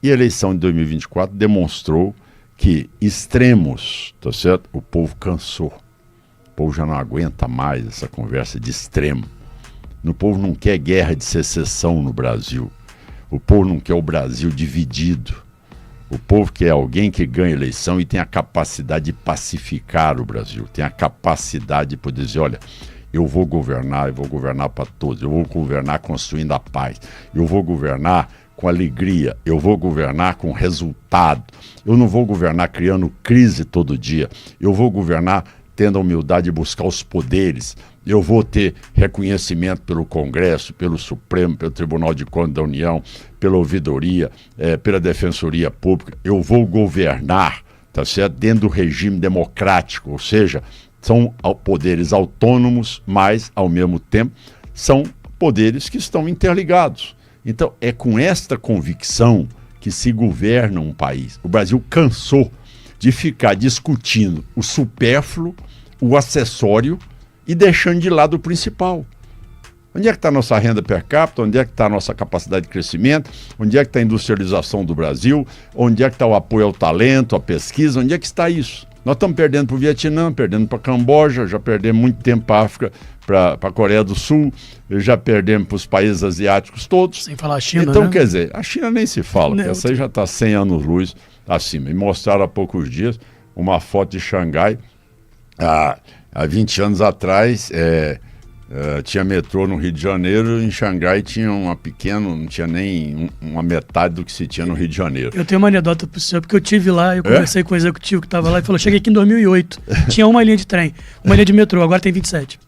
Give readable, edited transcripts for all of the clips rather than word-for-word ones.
E a eleição de 2024 demonstrou que extremos, tá certo? O povo cansou. O povo já não aguenta mais essa conversa de extremo. O povo não quer guerra de secessão no Brasil. O povo não quer o Brasil dividido. O povo quer alguém que ganhe eleição e tem a capacidade de pacificar o Brasil. Tem a capacidade de poder dizer, olha, eu vou governar para todos. Eu vou governar construindo a paz. Eu vou governar com alegria. Eu vou governar com resultado. Eu não vou governar criando crise todo dia. Eu vou governar tendo a humildade de buscar os poderes. Eu vou ter reconhecimento pelo Congresso, pelo Supremo, pelo Tribunal de Contas da União, pela ouvidoria, pela Defensoria Pública. Eu vou governar, tá certo? Dentro do regime democrático, ou seja, são poderes autônomos, mas, ao mesmo tempo, são poderes que estão interligados. Então, é com esta convicção que se governa um país. O Brasil cansou de ficar discutindo o supérfluo, o acessório e deixando de lado o principal. Onde é que está a nossa renda per capita? Onde é que está a nossa capacidade de crescimento? Onde é que está a industrialização do Brasil? Onde é que está o apoio ao talento, à pesquisa? Onde é que está isso? Nós estamos perdendo para o Vietnã, perdendo para a Camboja, já perdemos muito tempo para a África, para a Coreia do Sul, já perdemos para os países asiáticos todos. Sem falar a China, então, né? Quer dizer, a China nem se fala, essa aí já está 100 anos-luz acima. E mostraram há poucos dias uma foto de Xangai. Há 20 anos atrás, tinha metrô no Rio de Janeiro, em Xangai tinha uma pequena, não tinha nem uma metade do que se tinha no Rio de Janeiro. Eu tenho uma anedota para o senhor, porque eu estive lá, eu conversei com o executivo que estava lá e falou, cheguei aqui em 2008, tinha uma linha de trem, uma linha de metrô, agora tem 27.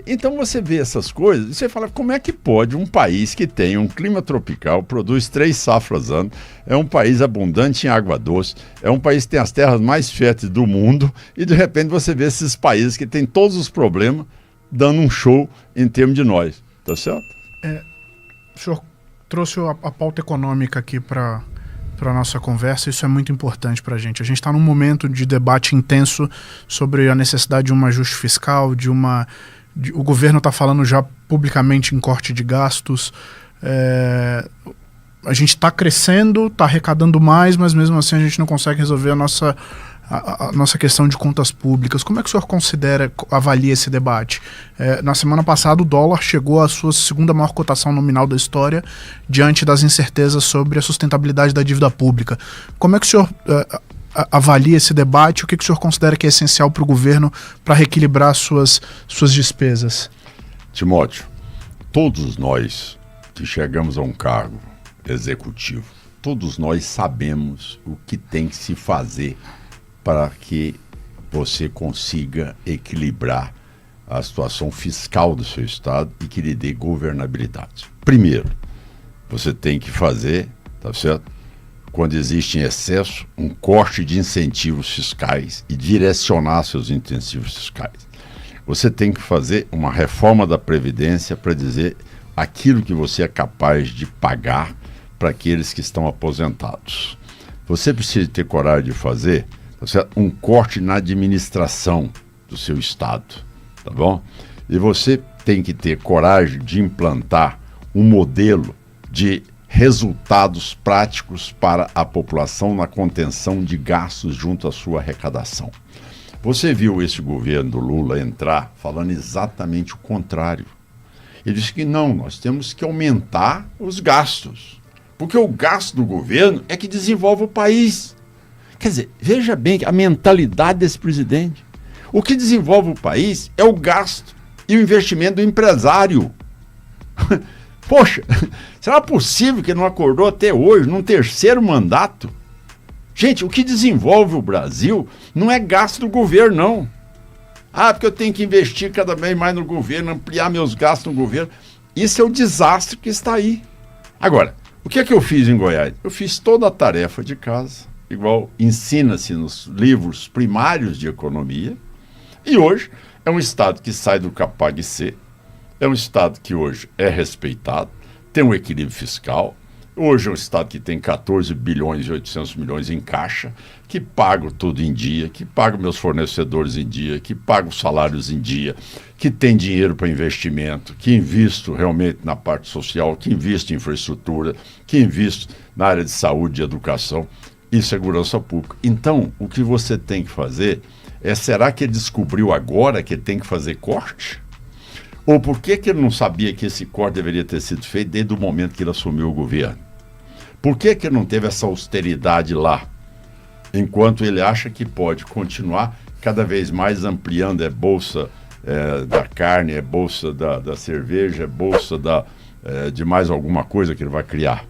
Então você vê essas coisas e você fala, como é que pode um país que tem um clima tropical, produz 3 safras ano, é um país abundante em água doce, é um país que tem as terras mais férteis do mundo e de repente você vê esses países que têm todos os problemas dando um show em termos de nós, tá certo? O senhor trouxe a pauta econômica aqui para a nossa conversa, isso é muito importante para a gente. A gente está num momento de debate intenso sobre a necessidade de um ajuste fiscal, o governo está falando já publicamente em corte de gastos, a gente está crescendo, está arrecadando mais, mas mesmo assim a gente não consegue resolver a nossa questão de contas públicas. Como é que o senhor avalia esse debate? Na semana passada o dólar chegou à sua segunda maior cotação nominal da história diante das incertezas sobre a sustentabilidade da dívida pública. Como é que o senhor avalia esse debate? O que o senhor considera que é essencial para o governo para reequilibrar suas despesas? Timóteo, todos nós que chegamos a um cargo executivo, todos nós sabemos o que tem que se fazer para que você consiga equilibrar a situação fiscal do seu estado e que lhe dê governabilidade. Primeiro, você tem que fazer, tá certo? Quando existe em excesso, um corte de incentivos fiscais e direcionar seus incentivos fiscais. Você tem que fazer uma reforma da Previdência para dizer aquilo que você é capaz de pagar para aqueles que estão aposentados. Você precisa ter coragem de fazer um corte na administração do seu estado, tá bom? E você tem que ter coragem de implantar um modelo de resultados práticos para a população na contenção de gastos junto à sua arrecadação. Você viu esse governo do Lula entrar falando exatamente o contrário. Ele disse que não, nós temos que aumentar os gastos, porque o gasto do governo é que desenvolve o país. Quer dizer, veja bem a mentalidade desse presidente. O que desenvolve o país é o gasto e o investimento do empresário. Poxa, será possível que não acordou até hoje, num terceiro mandato? Gente, o que desenvolve o Brasil não é gasto do governo, não. Porque eu tenho que investir cada vez mais no governo, ampliar meus gastos no governo. Isso é o desastre que está aí. Agora, o que é que eu fiz em Goiás? Eu fiz toda a tarefa de casa, igual ensina-se nos livros primários de economia, e hoje é um estado que sai do CAPAG-C, é um estado que hoje é respeitado, tem um equilíbrio fiscal, Hoje é um Estado que tem 14 bilhões e 800 milhões em caixa, que pago tudo em dia, que pago meus fornecedores em dia, que pago salários em dia, que tem dinheiro para investimento, que invisto realmente na parte social, que invisto em infraestrutura, que invisto na área de saúde, de educação e segurança pública. Então, o que você tem que fazer será que ele descobriu agora que ele tem que fazer corte? Ou por que ele não sabia que esse corte deveria ter sido feito desde o momento que ele assumiu o governo? Por que ele não teve essa austeridade lá, enquanto ele acha que pode continuar cada vez mais ampliando bolsa da carne, bolsa da cerveja, bolsa de mais alguma coisa que ele vai criar?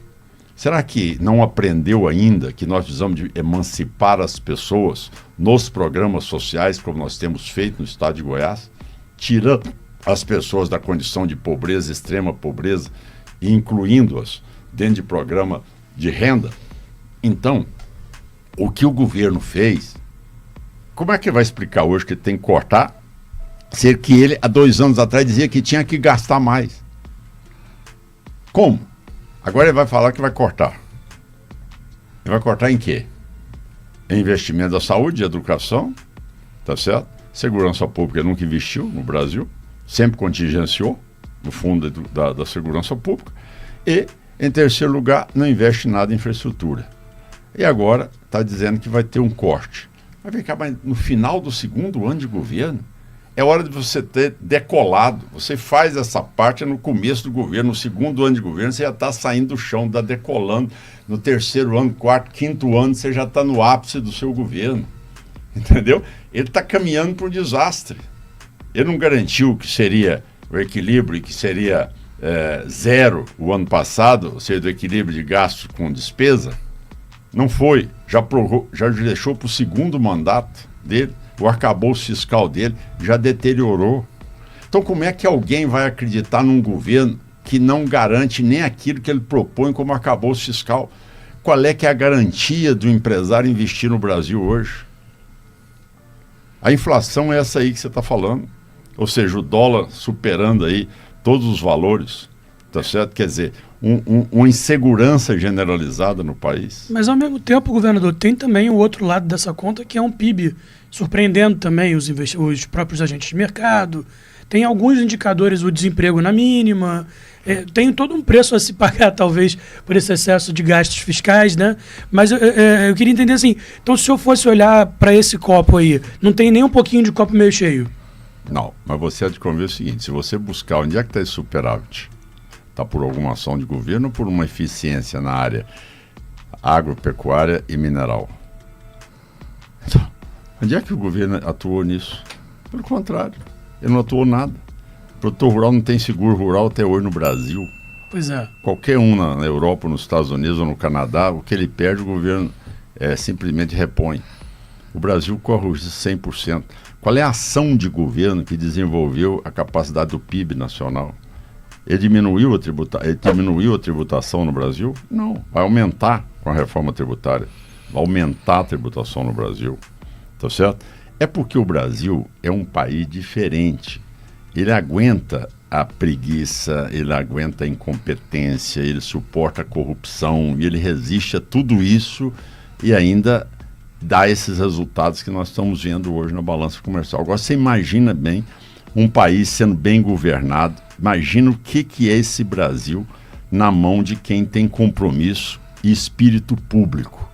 Será que não aprendeu ainda que nós precisamos de emancipar as pessoas nos programas sociais, como nós temos feito no estado de Goiás, tirando as pessoas da condição de pobreza, extrema pobreza, e incluindo-as dentro de programa de renda? Então, o que o governo fez, como é que vai explicar hoje que tem que cortar, ser que ele, há 2 anos atrás, dizia que tinha que gastar mais? Como? Agora ele vai falar que vai cortar. Ele vai cortar em quê? Em investimento da saúde, educação, tá certo? Segurança pública ele nunca investiu no Brasil, sempre contingenciou no fundo da segurança pública. E, em terceiro lugar, não investe nada em infraestrutura. E agora está dizendo que vai ter um corte. Mas no final do 2º ano de governo, é hora de você ter decolado. Você faz essa parte no começo do governo, no 2º ano de governo, você já está saindo do chão, está decolando. No 3º ano, 4º, 5º ano, você já está no ápice do seu governo. Entendeu? Ele está caminhando para um desastre. Ele não garantiu que seria o equilíbrio e que seria zero o ano passado, ou seja, do equilíbrio de gasto com despesa. Não foi. Já deixou para o 2º mandato dele. O arcabouço fiscal dele já deteriorou. Então, como é que alguém vai acreditar num governo que não garante nem aquilo que ele propõe como arcabouço fiscal? Qual é que é a garantia do empresário investir no Brasil hoje? A inflação é essa aí que você está falando. Ou seja, o dólar superando aí todos os valores, tá certo? Quer dizer, uma insegurança generalizada no país. Mas, ao mesmo tempo, governador, tem também o outro lado dessa conta, que é um PIB surpreendendo também os próprios agentes de mercado. Tem alguns indicadores, o desemprego na mínima, tem todo um preço a se pagar, talvez, por esse excesso de gastos fiscais, né? Mas eu queria entender assim, então se eu fosse olhar para esse copo aí, não tem nem um pouquinho de copo meio cheio? Não, mas você há de conver o seguinte, se você buscar onde é que está esse superávit, está por alguma ação de governo ou por uma eficiência na área agropecuária e mineral? Então, onde é que o governo atuou nisso? Pelo contrário, ele não atuou nada. O produtor rural não tem seguro rural até hoje no Brasil. Pois é. Qualquer um na Europa, nos Estados Unidos ou no Canadá, o que ele perde, o governo simplesmente repõe. O Brasil corre 100%. Qual é a ação de governo que desenvolveu a capacidade do PIB nacional? Ele diminuiu a tributação no Brasil? Não. Vai aumentar com a reforma tributária. Vai aumentar a tributação no Brasil. Tá certo? É porque o Brasil é um país diferente. Ele aguenta a preguiça, ele aguenta a incompetência, ele suporta a corrupção e ele resiste a tudo isso e ainda dá esses resultados que nós estamos vendo hoje na balança comercial. Agora você imagina bem um país sendo bem governado, imagina o que é esse Brasil na mão de quem tem compromisso e espírito público.